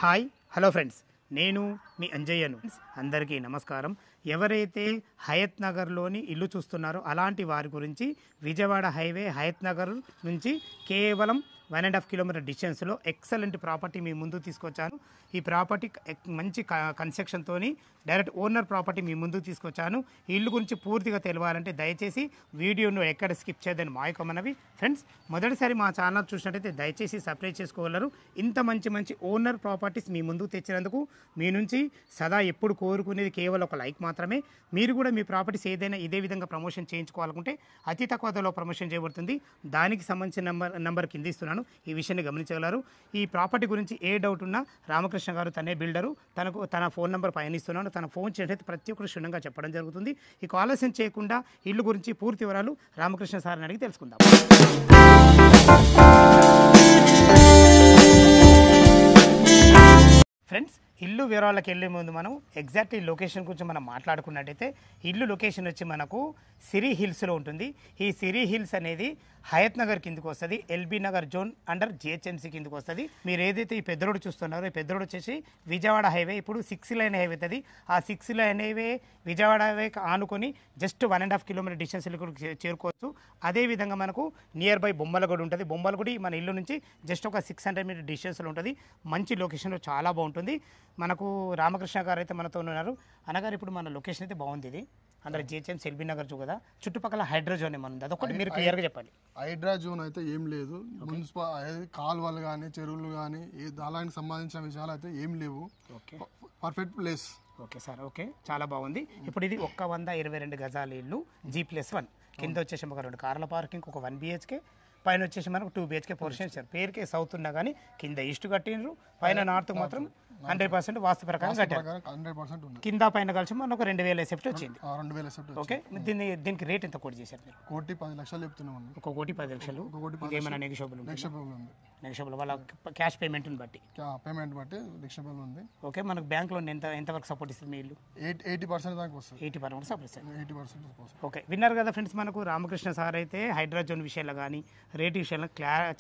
Hi hello friends, నేను మీ అంజయ్యను. అందరికీ నమస్కారం. ఎవరైతే హయత్ నగర్లోని ఇల్లు చూస్తున్నారో అలాంటి వారి గురించి విజయవాడ హైవే హయత్ నగర్ నుంచి కేవలం 1.5 కిలోమీటర్ డిస్టెన్స్లో ఎక్సలెంట్ ప్రాపర్టీ మీ ముందు తీసుకొచ్చాను. ఈ ప్రాపర్టీ మంచి కన్స్ట్రక్షన్తో డైరెక్ట్ ఓనర్ ప్రాపర్టీ మీ ముందు తీసుకొచ్చాను. ఈ ఇల్లు గురించి పూర్తిగా తెలియాలంటే దయచేసి వీడియోను ఎక్కడ స్కిప్ చేయదని మా యొక్క మనవి. ఫ్రెండ్స్, మొదటిసారి మా ఛానల్ చూసినట్టయితే దయచేసి సబ్స్క్రైబ్ చేసుకోగలరు. ఇంత మంచి ఓనర్ ప్రాపర్టీస్ మీ ముందుకు తెచ్చినందుకు మీ నుంచి సదా ఎప్పుడు కోరుకునేది కేవలం ఒక లైక్ మాత్రమే. మీరు కూడా మీ ప్రాపర్టీస్ ఏదైనా ఇదే విధంగా ప్రమోషన్ చేయించుకోవాలనుకుంటే అతి తక్కువ ధరలో ప్రమోషన్ చేయబడుతుంది. దానికి సంబంధించిన నంబర్ కింద ఇస్తున్నాను. ఈ విషయాన్ని గమనించగలరు. ఈ ప్రాపర్టీ గురించి ఏ డౌట్ ఉన్నా రామకృష్ణ గారు తనే బిల్డరు, తన ఫోన్ నెంబర్ పైన ఇస్తున్నాను. తన ఫోన్ చేసినట్టు ప్రతి ఒక్కరు క్షుణ్ణంగా చెప్పడం జరుగుతుంది. ఈ ఆలస్యం చేయకుండా ఇల్లు గురించి పూర్తి వివరాలు రామకృష్ణ సార్ని అడిగి తెలుసుకుందాం. ఫ్రెండ్స్, ఇల్లు వివరాలకు వెళ్ళే ముందు మనం ఎగ్జాక్ట్ లొకేషన్ గురించి మనం మాట్లాడుకున్నట్టయితే ఇల్లు లొకేషన్ వచ్చి మనకు సిరి హిల్స్లో ఉంటుంది. ఈ సిరి హిల్స్ అనేది హయత్ నగర్ కిందకు వస్తుంది. LB Nagar zone under GHMC కిందకు వస్తుంది. మీరు ఏదైతే ఈ పెద్ద రోడ్ చూస్తున్నారో ఈ పెద్ద రోడ్ వచ్చేసి విజయవాడ హైవే. ఇప్పుడు 6 లైన్ హైవే అవుతుంది. ఆ 6 లైన్ హైవే విజయవాడ హైవేకి ఆనుకొని జస్ట్ 1.5 కిలోమీటర్ డిస్టెన్స్లో చేరుకోవచ్చు. అదేవిధంగా మనకు నియర్ బై బొమ్మలగూడి ఉంటుంది. బొమ్మలగూడి మన ఇల్లు నుంచి జస్ట్ ఒక 600 మీటర్ డిస్టెన్స్లో ఉంటుంది. మంచి లొకేషన్లో చాలా బాగుంటుంది. మనకు రామకృష్ణ గారు అయితే మనతో ఉన్నారు. అనగారు ఇప్పుడు మన లొకేషన్ అయితే బాగుంది. ఇది అందరూ జిహెచ్ఎంసీ ఎల్బీ నగర్ చూ కదా, చుట్టుపక్కల హైడ్రా జోన్ ఏమన్నా ఉంది? అదొకటి మీరు క్లియర్గా చెప్పండి. హైడ్రా జోన్ అయితే ఏం లేదు. మున్సిపల్ కాలువలు కానీ చెరువులు కానీ అలాంటి సంబంధించిన విషయాలు అయితే ఏం లేవు. Okay, perfect place. Okay sir, okay, చాలా బాగుంది. ఇప్పుడు ఇది 122 గజాల ఇల్లు G+1. కింద వచ్చేసి ఒక 2 కార్ల పార్కింగ్, ఒక 1 BHK, పైన వచ్చేసి మనకు 2 BHK పోర్షన్ ఇచ్చారు. పేరుకే సౌత్ ఉన్నా కానీ కింద ఈస్ట్ కట్టినరు, పైన నార్త్ మాత్రం 100% వాస్తు ప్రకారం కట్టారు. 100% ఉంది. కింద పైన కలిసి మనకు 2000 ఎసెప్ట్ వచ్చింది. 2000 ఎసెప్ట్. ఓకే, దీనికి రేట్ ఎంత కోట్ చేశారు మీరు? 1,10,00,000 చెప్తున్నాం. 1,10,00,000. ఏమైనా నెగిషియబుల్ ఉంది? నెగిషియబుల్ వాళ్ళ క్యాష్ పేమెంట్ని బట్టి నెగిషియబుల్ ఉంది. ఓకే, మనకు బ్యాంక్ లోన్ ఎంతవరకు సపోర్ట్ ఇస్తుంది మీ ఇల్లు? 80% దాకా వస్తుంది. 80% సపోర్ట్ ఇస్తుంది. 80%. ఓకే, విన్నారు కదా ఫ్రెండ్స్. మనకు రామకృష్ణ సార్ అయితే హైడ్రా జోన్ విషయాల్లో కానీ రేట్ విషయాల్లో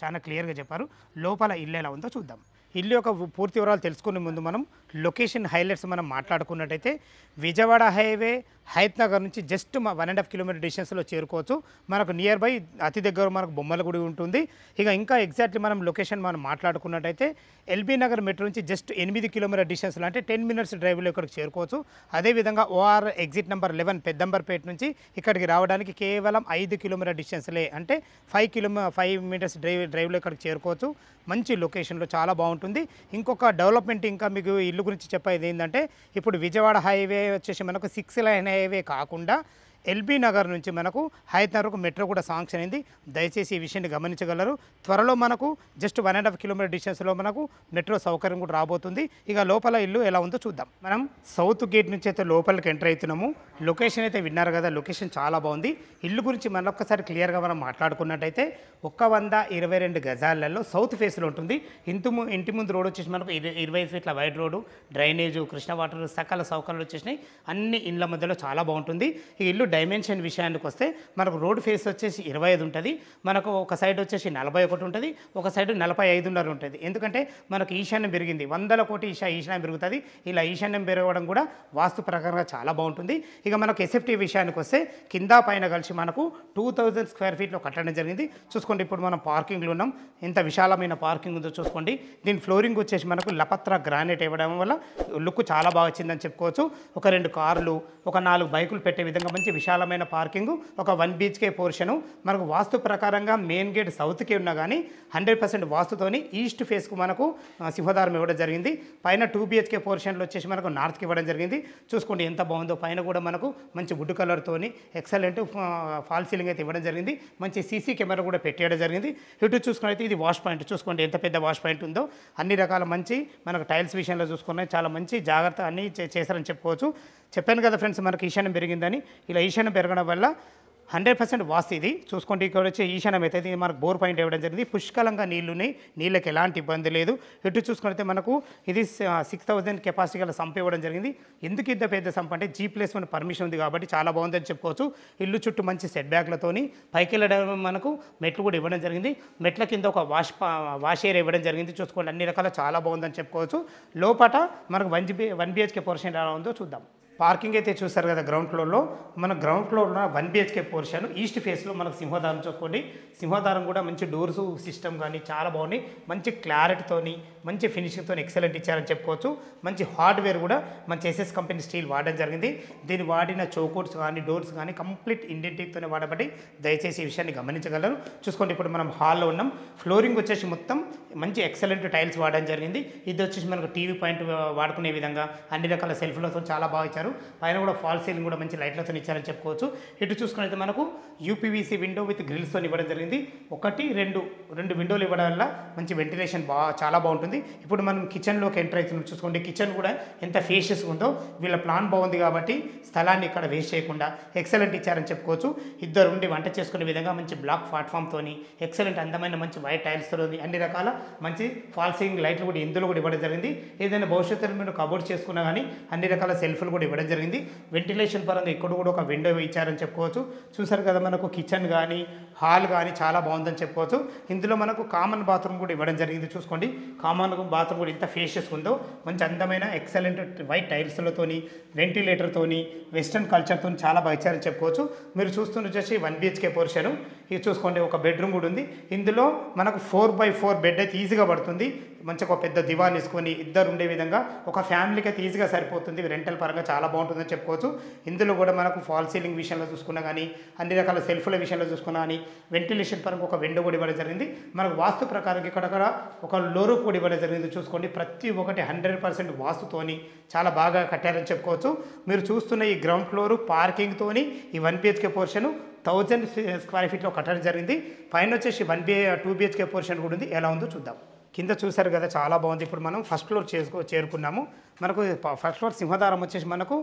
చాలా క్లియర్గా చెప్పారు. లోపల ఇల్లు ఎలా ఉందో చూద్దాం. ఇల్లు యొక్క పూర్తి వివరాలు తెలుసుకునే ముందు మనం లొకేషన్ హైలైట్స్ మనం మాట్లాడుకున్నట్టయితే విజయవాడ హైవే హయత్ నగర్ నుంచి జస్ట్ 1.5 కిలోమీటర్ డిస్టెన్స్లో చేరుకోవచ్చు. మనకు నియర్ బై అతి దగ్గర మనకు బొమ్మలగూడి ఉంటుంది. ఇంకా ఎగ్జాక్ట్లీ మనం లొకేషన్ మనం మాట్లాడుకున్నట్టయితే ఎల్బీ నగర్ మెట్రో నుంచి జస్ట్ 8 కిలోమీటర్ డిస్టెన్స్లో, అంటే 10 మినిట్స్ డ్రైవ్లో ఇక్కడికి చేరుకోవచ్చు. అదేవిధంగా OR ఎగ్జిట్ నెంబర్ 11 పెద్దంబర్పేట నుంచి ఇక్కడికి రావడానికి కేవలం 5 కిలోమీటర్ డిస్టెన్స్లే, అంటే 5 మినిట్స్ డ్రైవ్లో ఇక్కడికి చేరుకోవచ్చు. మంచి లొకేషన్లో చాలా బాగుంటుంది. ఇంకొక డెవలప్మెంట్ ఇంకా మీకు ఇల్లు గురించి చెప్పేది ఏంటంటే ఇప్పుడు విజయవాడ హైవే వచ్చేసి మనకు 6 లైన్ హైవే కాకుండా ఎల్బీ నగర్ నుంచి మనకు హయత్ నగర్కు మెట్రో కూడా శాంక్షన్ అయింది. దయచేసి ఈ విషయాన్ని గమనించగలరు. త్వరలో మనకు జస్ట్ 1.5 కిలోమీటర్ డిస్టెన్స్లో మనకు మెట్రో సౌకర్యం కూడా రాబోతుంది. ఇక లోపల ఇల్లు ఎలా ఉందో చూద్దాం. మనం సౌత్ గేట్ నుంచి అయితే లోపలికి ఎంటర్ అవుతున్నాము. లొకేషన్ అయితే విన్నారు కదా, లొకేషన్ చాలా బాగుంది. ఇల్లు గురించి మరొకసారి క్లియర్గా మనం మాట్లాడుకున్నట్టయితే 122 గజాలలో సౌత్ ఫేస్లో ఉంటుంది. ఇంటి ముందు రోడ్ వచ్చేసి మనకు 20 ఫీట్ల wide road, drainage, Krishna water, సకల సౌకర్యాలు వచ్చేసినాయి. అన్ని ఇళ్ళ మధ్యలో చాలా బాగుంటుంది. ఈ ఇల్లు డైమెన్షన్ విషయానికి వస్తే మనకు రోడ్ ఫేస్ వచ్చేసి 25 ఉంటుంది. మనకు ఒక సైడ్ వచ్చేసి 41 ఉంటుంది, ఒక సైడ్ 45.5 ఉంటుంది. ఎందుకంటే మనకు ఈశాన్యం పెరిగింది, 100 కోటి ఈశాన్యం పెరుగుతుంది. ఇలా ఈశాన్యం పెరగడం కూడా వాస్తు ప్రకారంగా చాలా బాగుంటుంది. ఇక మనకు ఎస్ఎఫ్టీ విషయానికి వస్తే కింద పైన కలిసి మనకు 2000 స్క్వేర్ ఫీట్లో కట్టడం జరిగింది. చూసుకోండి, ఇప్పుడు మనం పార్కింగ్లో ఉన్నాం. ఎంత విశాలమైన పార్కింగ్ ఉందో చూసుకోండి. దీని ఫ్లోరింగ్ వచ్చేసి మనకు లపత్ర గ్రానైట్ ఇవ్వడం వల్ల లుక్ చాలా బాగా వచ్చిందని చెప్పుకోవచ్చు. ఒక 2 కార్లు, ఒక 4 బైకులు పెట్టే విధంగా మంచి విశాలమైన పార్కింగ్, ఒక 1 BHK పోర్షను. మనకు వాస్తు ప్రకారంగా మెయిన్ గేట్ సౌత్కి ఉన్నా కానీ 100% వాస్తుతోని ఈస్ట్ ఫేస్కు మనకు సింహదారం ఇవ్వడం జరిగింది. పైన 2 BHK పోర్షన్లో వచ్చేసి మనకు నార్త్కి ఇవ్వడం జరిగింది. చూసుకోండి ఎంత బాగుందో. పైన కూడా మనకు మంచి వుడ్ కలర్తోని ఎక్సలెంట్ ఫాల్ సీలింగ్ అయితే ఇవ్వడం జరిగింది. మంచి సీసీ కెమెరా కూడా పెట్టేయడం జరిగింది. ఇటు చూసుకున్నైతే ఇది వాష్ పాయింట్. చూసుకోండి ఎంత పెద్ద వాష్ పాయింట్ ఉందో. అన్ని రకాల మంచి మనకు టైల్స్ విషయంలో చూసుకున్నాయి, చాలా మంచి జాగ్రత్త అన్నీ చేశారని చెప్పుకోవచ్చు. చెప్పాను కదా ఫ్రెండ్స్, మనకు ఈశాన్యం పెరిగిందని. ఇలా ఈశాన్యం పెరగడం వల్ల 100% వాస్తు ఇది చూసుకోండి. ఇక్కడ వచ్చే ఈశాన్యం అయితే ఇది మనకు బోర్ పాయింట్ ఇవ్వడం జరిగింది. పుష్కలంగా నీళ్లున్నాయి, నీళ్ళకి ఎలాంటి ఇబ్బంది లేదు. ఇటు చూసుకుంటే మనకు ఇది 6000 కెపాసిటీ గల సంప్ ఇవ్వడం జరిగింది. ఎందుకు ఇంత పెద్ద సంప్ అంటే G+1 పర్మిషన్ ఉంది కాబట్టి చాలా బాగుందని చెప్పుకోవచ్చు. ఇల్లు చుట్టూ మంచి సెట్ బ్యాక్లతోని పైకి వెళ్ళడం మనకు మెట్లు కూడా ఇవ్వడం జరిగింది. మెట్ల కింద ఒక వాష్ ఏరియా ఇవ్వడం జరిగింది. చూసుకోండి అన్ని రకాల చాలా బాగుందని చెప్పుకోవచ్చు. లోపల మనకు 1 BHK పోర్షన్ ఎలా ఉందో చూద్దాం. పార్కింగ్ అయితే చూస్తారు కదా గ్రౌండ్ ఫ్లోర్లో. మన గ్రౌండ్ ఫ్లోర్లో 1 BHK పోర్షన్ ఈస్ట్ ఫేస్లో మనకు సింహద్వారం చూసుకోండి. సింహద్వారం కూడా మంచి డోర్స్ సిస్టమ్ కానీ చాలా బాగున్నాయి. మంచి క్లారిటీతోని మంచి ఫినిషింగ్తో ఎక్సలెంట్ ఇచ్చారని చెప్పుకోవచ్చు. మంచి హార్డ్వేర్ కూడా మంచి SS కంపెనీ స్టీల్ వాడడం జరిగింది. దీన్ని వాడిన చౌకోట్స్ కానీ డోర్స్ కానీ కంప్లీట్ ఇండెంటిక్తోనే వాడబడి దయచేసి ఈ విషయాన్ని గమనించగలరు. చూసుకోండి ఇప్పుడు మనం హాల్లో ఉన్నాం. ఫ్లోరింగ్ వచ్చేసి మొత్తం మంచి ఎక్సలెంట్ టైల్స్ వాడడం జరిగింది. ఇది వచ్చేసి మనకు టీవీ పాయింట్ వాడుకునే విధంగా అన్ని రకాల సెల్ఫ్లతో చాలా బాగా ఇచ్చారు. పైన కూడా ఫాల్ సీలింగ్ కూడా మంచి లైట్లతో ఇచ్చారని చెప్పుకోవచ్చు. ఇటు చూసుకున్నట్లయితే మనకు UPVC విండో విత్ గ్రిల్స్తో ఇవ్వడం జరిగింది. 1-2 విండోలు ఇవ్వడం వల్ల మంచి వెంటిలేషన్ చాలా బాగుంటుంది. ఇప్పుడు మనం కిచెన్లోకి ఎంటర్ అవుతున్నాం. చూసుకోండి కిచెన్ కూడా ఎంత ఫేషియస్ ఉందో. వీళ్ళ ప్లాన్ బాగుంది కాబట్టి స్థలాన్ని ఇక్కడ వేస్ట్ చేయకుండా ఎక్సలెంట్ ఇచ్చారని చెప్పుకోవచ్చు. ఇద్దరు ఉండి వంట చేసుకునే విధంగా మంచి బ్లాక్ ప్లాట్ఫామ్తోని ఎక్సలెంట్ అందమైన మంచి వైట్ టైల్స్తో అన్ని రకాల మంచి ఫాల్ సీలింగ్ లైట్లు కూడా ఇందులో కూడా ఇవ్వడం జరిగింది. ఏదైనా భవిష్యత్తులో మీరు కబోర్డ్ చేసుకున్నా కానీ అన్ని రకాల సెల్ఫ్లు కూడా ఇవ్వడం జరిగింది. వెంటిలేషన్ పరంగా ఇక్కడ కూడా ఒక విండో ఇచ్చారని చెప్పుకోవచ్చు. చూసారు కదా మనకు కిచెన్ కానీ హాల్ కానీ చాలా బాగుందని చెప్పుకోవచ్చు. ఇందులో మనకు కామన్ బాత్రూమ్ కూడా ఇవ్వడం జరిగింది. చూసుకోండి కామన్ బాత్రూమ్ కూడా ఇంత ఫేషియస్ ఉందో. మంచి అందమైన ఎక్సలెంట్ వైట్ టైల్స్లతోని వెంటిలేటర్తోని వెస్టర్న్ కల్చర్తో చాలా బాగా ఇచ్చారని చెప్పుకోవచ్చు. మీరు చూస్తున్న వచ్చేసి 1 BHK పోర్షన్. ఇది చూసుకోండి ఒక బెడ్రూమ్ కూడా ఉంది. ఇందులో మనకు 4x4 బెడ్ అయితే ఈజీగా పడుతుంది. మంచిగా ఒక పెద్ద దివాన్ వేసుకొని ఇద్దరు ఉండే విధంగా ఒక ఫ్యామిలీకి అయితే ఈజీగా సరిపోతుంది. రెంటల్ పరంగా చాలా బాగుంటుందని చెప్పుకోవచ్చు. ఇందులో కూడా మనకు ఫాల్ సీలింగ్ విషయంలో చూసుకున్నా కానీ అన్ని రకాల సెల్ఫ్ల విషయంలో చూసుకున్నా కానీ వెంటిలేషన్ పరంగా ఒక విండో కూడా ఇవ్వడం జరిగింది. మనకు వాస్తు ప్రకారం ఇక్కడ ఒక లోరు కూడా ఇవ్వడం జరిగింది. చూసుకోండి ప్రతి ఒక్కటి 100% వాస్తుతోని చాలా బాగా కట్టారని చెప్పుకోవచ్చు. మీరు చూస్తున్న ఈ గ్రౌండ్ ఫ్లోర్ పార్కింగ్తోని ఈ 1 BHK పోర్షన్ 1000 స్క్వేర్ ఫీట్లో కట్టడం జరిగింది. పైన వచ్చేసి 2 BHK పోర్షన్ కూడా ఉంది. ఎలా ఉందో చూద్దాం. కింద చూసారు కదా చాలా బాగుంది. ఇప్పుడు మనం ఫస్ట్ ఫ్లోర్ చేరుకున్నాము. మనకు ఫస్ట్ ఫ్లోర్ సింహద్వారం వచ్చేసి మనకు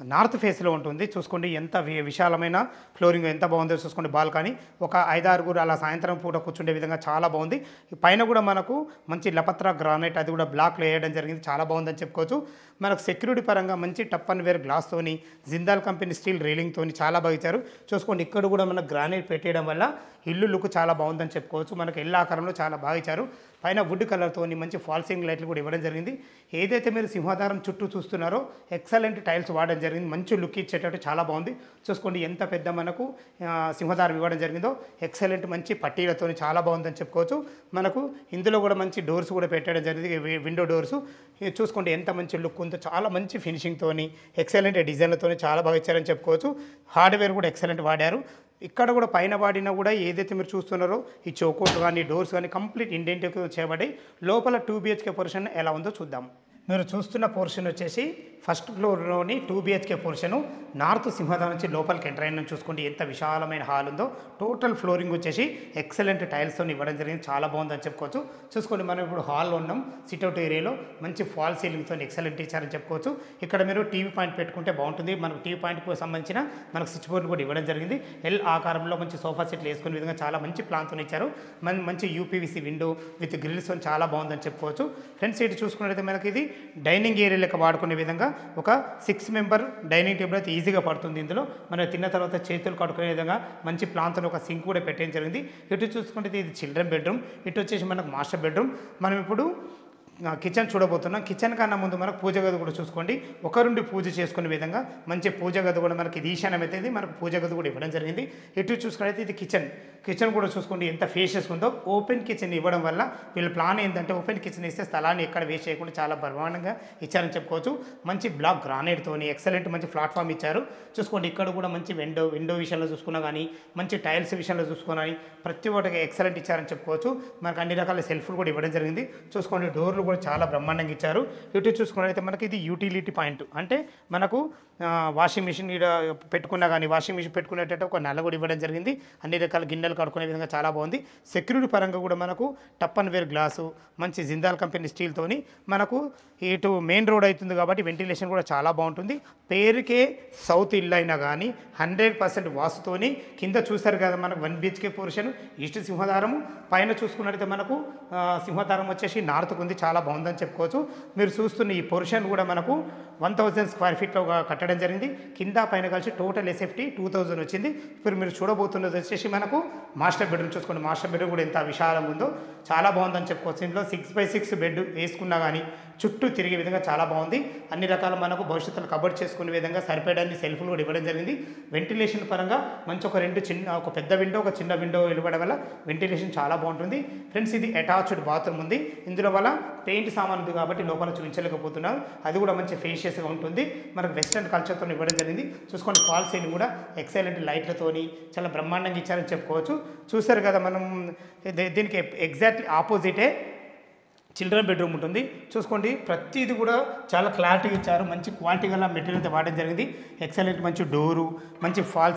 నార్త్ ఫేస్లో ఉంటుంది. చూసుకోండి ఎంత విశాలమైన ఫ్లోరింగ్ ఎంత బాగుందో చూసుకోండి. బాల్కనీ ఒక 5-6 అలా సాయంత్రం పూట కూర్చుండే విధంగా చాలా బాగుంది. పైన కూడా మనకు మంచి లపత్రా గ్రానైట్ అది కూడా బ్లాక్లో వేయడం జరిగింది. చాలా బాగుందని చెప్పుకోవచ్చు. మనకు సెక్యూరిటీ పరంగా మంచి టప్ అండ్ వేర్ గ్లాస్తోని జిందాల్ కంపెనీ స్టీల్ రైలింగ్తోని చాలా బాగా ఇచ్చారు. చూసుకోండి ఇక్కడ కూడా మనకు గ్రానైట్ పెట్టేయడం వల్ల ఇల్లు లుక్ చాలా బాగుందని చెప్పుకోవచ్చు. మనకు ఎల్ల ఆకారంలో చాలా బాగా ఇచ్చారు. పైన వుడ్ కలర్తోని మంచి ఫాల్ సీలింగ్ లైట్లు కూడా ఇవ్వడం జరిగింది. ఏదైతే మీరు సింహద్వారం చుట్టూ చూస్తున్నారో ఎక్సలెంట్ టైల్స్ వాడడం జరిగింది. మంచి లుక్ ఇచ్చేటట్టు చాలా బాగుంది. చూసుకోండి ఎంత పెద్ద మనకు సింహద్వారం ఇవ్వడం జరిగిందో. ఎక్సలెంట్ మంచి పట్టీలతో చాలా బాగుందని చెప్పుకోవచ్చు. మనకు ఇందులో కూడా మంచి డోర్స్ కూడా పెట్టడం జరిగింది. విండో డోర్స్ చూసుకోండి ఎంత మంచి లుక్ ఉందో. చాలా మంచి ఫినిషింగ్తోని ఎక్సలెంట్ డిజైన్లతో చాలా బాగా ఇచ్చారని చెప్పుకోవచ్చు. హార్డ్వేర్ కూడా ఎక్సలెంట్ వాడారు. ఇక్కడ కూడా పైన వాడినా కూడా ఏదైతే మీరు చూస్తున్నారో ఈ చౌకోట్ కానీ డోర్స్ కానీ కంప్లీట్ ఇండెంటిక్ చేయబడి లోపల 2 BHK పోర్షన్ ఎలా ఉందో చూద్దాం. మీరు చూస్తున్న పోర్షన్ వచ్చేసి ఫస్ట్ ఫ్లోర్లోని 2 BHK పోర్షను నార్త్ సింహద్వారం నుంచి లోపలికి ఎంటర్ అయిన చూసుకోండి ఎంత విశాలమైన హాల్ ఉందో. టోటల్ ఫ్లోరింగ్ వచ్చేసి ఎక్సలెంట్ టైల్స్తో ఇవ్వడం జరిగింది. చాలా బాగుందని చెప్పుకోవచ్చు. చూసుకోండి మనం ఇప్పుడు హాల్లో ఉన్నాం. సిట్అవుట్ ఏరియాలో మంచి ఫాల్ సీలింగ్తో ఎక్సలెంట్ ఇచ్చారని చెప్పుకోవచ్చు. ఇక్కడ మీరు టీవీ పాయింట్ పెట్టుకుంటే బాగుంటుంది. మనకు టీవీ పాయింట్కి సంబంధించిన మనకు స్విచ్ బోర్డు కూడా ఇవ్వడం జరిగింది. L ఆకారంలో మంచి సోఫా సెట్లు వేసుకునే విధంగా చాలా మంచి ప్లాన్తో ఇచ్చారు. మంచి UPVC విండో విత్ గ్రిల్స్ చాలా బాగుందని చెప్పుకోవచ్చు. ఫ్రంట్ సైడ్ చూసుకున్నట్లయితే మనకి ఇది డైనింగ్ ఏరియా లెక్క వాడుకునే విధంగా ఒక 6 మెంబర్ డైనింగ్ టేబుల్ అయితే ఈజీగా పడుతుంది. ఇందులో మనం తిన్న తర్వాత చేతులు కడుకునే విధంగా మంచి ప్లాన్తో ఒక సింక్ కూడా పెట్టడం జరిగింది. ఇటు చూసుకుంటే ఇది చిల్డ్రన్ బెడ్రూమ్. ఇటు వచ్చేసి మనకు మాస్టర్ బెడ్రూమ్. మనం ఇప్పుడు కిచెన్ చూడబోతున్నాం. కిచెన్ కన్నా ముందు మనకు పూజ గది కూడా చూసుకోండి. ఒకరుండి పూజ చేసుకునే విధంగా మంచి పూజ గది కూడా మనకి ఇది ఈశాన్యం అయితే మనకు పూజ గది కూడా ఇవ్వడం జరిగింది. ఇటు చూసుకున్నట్లయితే ఇది కిచెన్ కూడా చూసుకోండి ఎంత ఫేషియస్ ఉందో. ఓపెన్ కిచెన్ ఇవ్వడం వల్ల వీళ్ళ ప్లాన్ ఏంటంటే ఓపెన్ కిచెన్ ఇస్తే స్థలాన్ని ఎక్కడ వేస్ట్ చేయకుండా చాలా బ్రహ్మాండంగా ఇచ్చారని చెప్పుకోవచ్చు. మంచి బ్లాక్ గ్రానైట్తోని ఎక్సలెంట్ మంచి ప్లాట్ఫామ్ ఇచ్చారు. చూసుకోండి ఇక్కడ కూడా మంచి విండో విషయంలో చూసుకున్నా కానీ మంచి టైల్స్ విషయంలో చూసుకున్నా కానీ ప్రతి ఒక్కటికి ఎక్సలెంట్ ఇచ్చారని చెప్పుకోవచ్చు. మనకు అన్ని రకాల సెల్ఫ్లు కూడా ఇవ్వడం జరిగింది. చూసుకోండి డోర్లు కూడా చాలా బ్రహ్మాండంగా ఇచ్చారు. ఇటు చూసుకున్నట్లయితే మనకి ఇది యూటిలిటీ పాయింట్, అంటే మనకు వాషింగ్ మిషన్ ఇక్కడ పెట్టుకున్నా కానీ వాషింగ్ మిషన్ పెట్టుకునేటట్టు ఒక నల్ల కూడా ఇవ్వడం జరిగింది. అన్ని రకాల గిన్నెలు కడుక్కునే విధంగా చాలా బాగుంది. సెక్యూరిటీ పరంగా కూడా మనకు టప్ అండ్ వేర్ గ్లాసు, మంచి జిందాల్ కంపెనీ స్టీల్తోని మనకు ఇటు మెయిన్ రోడ్ అవుతుంది కాబట్టి వెంటిలేషన్ కూడా చాలా బాగుంటుంది. పేరుకే సౌత్ ఇల్లు అయినా కానీ 100% వాస్తుతోని. కింద చూస్తారు కదా మనకు 1 BHK పోర్షన్ ఈస్ట్ సింహద్వారము, పైన చూసుకున్నట్లయితే మనకు సింహద్వారం వచ్చేసి నార్త్కు ఉంది. చాలా బాగుందని చెప్పుకోవచ్చు. మీరు చూస్తున్న ఈ పోర్షన్ కూడా మనకు 1000 స్క్వేర్ ఫీట్లో కట్టడం జరిగింది. కింద పైన కలిసి టోటల్ ఎస్ఎఫ్టీ 2000 వచ్చింది. ఇప్పుడు మీరు చూడబోతున్నది వచ్చేసి మనకు మాస్టర్ బెడ్రూమ్. చూసుకోండి, మాస్టర్ బెడ్రూమ్ కూడా ఎంత విశాలంగా ఉందో చాలా బాగుందని చెప్పుకోవచ్చు. ఇందులో 6x6 బెడ్ వేసుకున్నా కానీ చుట్టూ తిరిగే విధంగా చాలా బాగుంది. అన్ని రకాల మనకు భవిష్యత్తులో కబర్డ్ చేసుకునే విధంగా సరిపేయడానికి సెల్ఫ్లు కూడా ఇవ్వడం జరిగింది. వెంటిలేషన్ పరంగా మంచి ఒక పెద్ద విండో, ఒక చిన్న విండో ఇవ్వడం వల్ల వెంటిలేషన్ చాలా బాగుంటుంది. ఫ్రెండ్స్, ఇది అటాచ్డ్ బాత్రూమ్ ఉంది. ఇందులో వల్ల పెయింట్ సామాన్ ఉంది కాబట్టి లోపల చూపించలేకపోతున్నాను. అది కూడా మంచి ఫేషియస్గా ఉంటుంది. మనకు వెస్ట్రన్ కల్చర్తో ఇవ్వడం జరిగింది. చూసుకోండి, ఫాల్ సీలింగ్ కూడా ఎక్సలెంట్ లైట్లతోని చాలా బ్రహ్మాండంగా ఇచ్చారని చెప్పుకోవచ్చు. చూసారు కదా, మనం దీనికి ఎగ్జాక్ట్లీ ఆపోజిటే చిల్డ్రన్ బెడ్రూమ్ ఉంటుంది. చూసుకోండి, ప్రతిది కూడా చాలా క్లారిటీగా ఇచ్చారు. మంచి క్వాలిటీ గల మెటీరియల్ అయితే వాడడం జరిగింది. ఎక్సలెంట్ మంచి డోరు, మంచి ఫాల్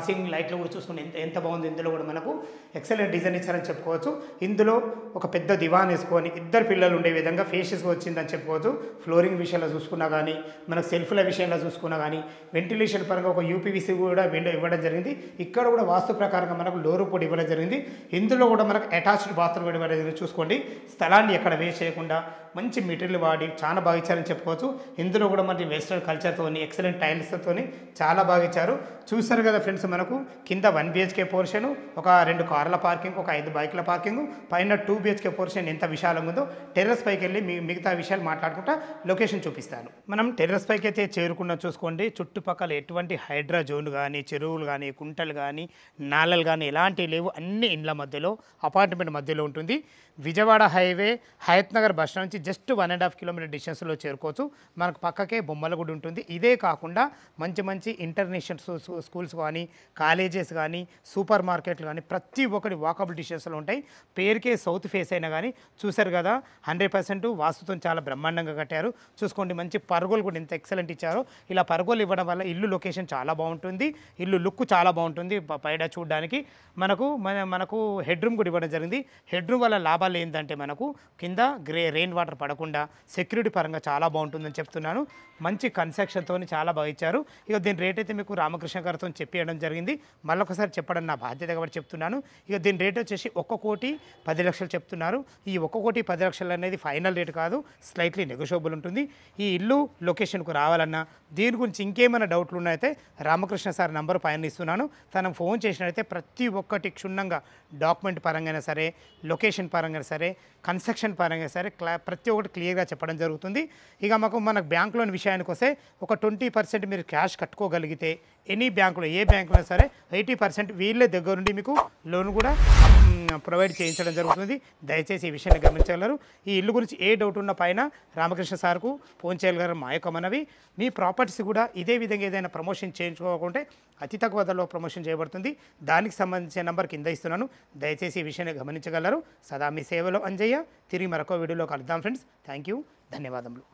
సీలింగ్ లైట్లు కూడా చూసుకోండి ఎంత బాగుంది. ఇందులో కూడా మనకు ఎక్సలెంట్ డిజైన్ ఇచ్చారని చెప్పుకోవచ్చు. ఇందులో ఒక పెద్ద దివాన్ వేసుకొని 2 పిల్లలు ఉండే విధంగా ఫేషియస్గా వచ్చిందని చెప్పుకోవచ్చు. ఫ్లోరింగ్ విషయంలో చూసుకున్నా కానీ, మనకు సెల్ఫ్ల విషయంలో చూసుకున్నా కానీ, వెంటిలేషన్ పరంగా ఒక యూపీవీసీ కూడా విండో ఇవ్వడం జరిగింది. ఇక్కడ కూడా వాస్తు ప్రకారంగా మనకు డోరు కూడా ఇవ్వడం జరిగింది. ఇందులో కూడా మనకు అటాచ్డ్ బాత్రూమ్ ఇవ్వడం జరిగింది. చూసుకోండి, స్థలాన్ని ఎక్కడ వేస్ట్ చేయకుండా మంచి మెటీరియల్ వాడి చాలా బాగా ఇచ్చారని చెప్పుకోవచ్చు. ఇందులో కూడా మనకి వెస్ట్రన్ కల్చర్తోని ఎక్సలెంట్ టైల్స్తోని చాలా బాగా ఇచ్చారు. చూస్తారు కదా ఫ్రెండ్స్, మనకు కింద 1 BHK పోర్షన్, ఒక 2 కార్ల పార్కింగ్, ఒక 5 బైక్ల పార్కింగ్, పైన 2 BHK పోర్షన్ ఎంత విశాలంగా ఉందో. టెర్రస్ పైకి వెళ్ళి మిగతా విషయాలు మాట్లాడుకుంటా లొకేషన్ చూపిస్తాను. మనం టెర్రస్ పైకి అయితే చేరుకున్న చూసుకోండి, చుట్టుపక్కల ఎటువంటి హైడ్రా జోన్ కానీ, చెరువులు కానీ, కుంటలు కానీ, నాలలు కానీ ఎలాంటివి లేవు. అన్ని ఇండ్ల మధ్యలో, అపార్ట్మెంట్ మధ్యలో ఉంటుంది. విజయవాడ హైవే హయత్ నగర్ బస్ నుంచి జస్ట్ 1.5 కిలోమీటర్ డిస్టెన్స్లో చేరుకోవచ్చు. మనకు పక్కకే బొమ్మలగూడ ఉంటుంది. ఇదే కాకుండా మంచి ఇంటర్నేషనల్ స్కూల్స్ కానీ, కాలేజెస్ కానీ, సూపర్ మార్కెట్లు కానీ ప్రతి ఒక్కటి వాకబుల్ డిస్టెన్స్లో ఉంటాయి. పేరుకే సౌత్ ఫేస్ అయినా కానీ చూసారు కదా, 100% వాస్తుతో చాలా బ్రహ్మాండంగా కట్టారు. చూసుకోండి, మంచి పరుగులు కూడా ఎంత ఎక్సలెంట్ ఇచ్చారో. ఇలా పరుగులు ఇవ్వడం వల్ల ఇల్లు లొకేషన్ చాలా బాగుంటుంది. ఇల్లు లుక్ చాలా బాగుంటుంది. బయట చూడడానికి మనకు హెడ్ రూమ్ కూడా ఇవ్వడం జరిగింది. హెడ్ రూమ్ వల్ల లాభాలు ఏంటంటే మనకు కింద రెయిన్ వాటర్ పడకుండా సెక్యూరిటీ పరంగా చాలా బాగుంటుందని చెప్తున్నాను. మంచి కన్స్ట్రక్షన్తో చాలా బాగా ఇచ్చారు. ఇక దీని రేట్ అయితే మీకు రామకృష్ణ గారితో చెప్పేయడం జరిగింది. మళ్ళొకసారి చెప్పడం నా బాధ్యత కాబట్టి చెప్తున్నాను. ఇక దీని రేట్ వచ్చేసి 1,10,00,000 చెప్తున్నారు. ఈ 1,10,00,000 అనేది ఫైనల్ రేట్ కాదు, స్లైట్లీ నెగోషియబుల్ ఉంటుంది. ఈ ఇల్లు లొకేషన్కు రావాలన్నా, దీని గురించి ఇంకేమైనా డౌట్లు ఉన్నాయితే రామకృష్ణ సార్ నంబర్ పైన ఇస్తున్నాను. తనకు ఫోన్ చేసినట్లయితే ప్రతి ఒక్కటి క్షుణ్ణంగా డాక్యుమెంట్ పరంగా సరే, లొకేషన్ పరంగా సరే, కన్స్ట్రక్షన్ పరంగా సరే ప్రతి ఒక్కటి క్లియర్గా చెప్పడం జరుగుతుంది. ఇక మనకు బ్యాంక్ లోన్ విషయానికి వస్తే ఒక 20% మీరు క్యాష్ కట్టుకోగలిగితే ఎనీ బ్యాంకులో, ఏ బ్యాంకులో సరే 80% వీళ్ళే దగ్గర నుండి మీకు లోన్ కూడా ప్రొవైడ్ చేయించడం జరుగుతుంది. దయచేసి ఈ విషయాన్ని గమనించగలరు. ఈ ఇల్లు గురించి ఏ డౌట్ ఉన్న పైన రామకృష్ణ సార్కు ఫోన్ చేయగలరు. మా యొక్క మనవి, మీ ప్రాపర్టీస్ కూడా ఇదే విధంగా ఏదైనా ప్రమోషన్ చేయించుకోకుంటే అతి తక్కువ ధరలో ప్రమోషన్ చేయబడుతుంది. దానికి సంబంధించిన నెంబర్ కింద ఇస్తున్నాను. దయచేసి ఈ విషయాన్ని గమనించగలరు. సదా మీ సేవలో అంజయ్య. తిరిగి మరొక వీడియోలో కలుద్దాం ఫ్రెండ్స్. థ్యాంక్ యూ, ధన్యవాదములు.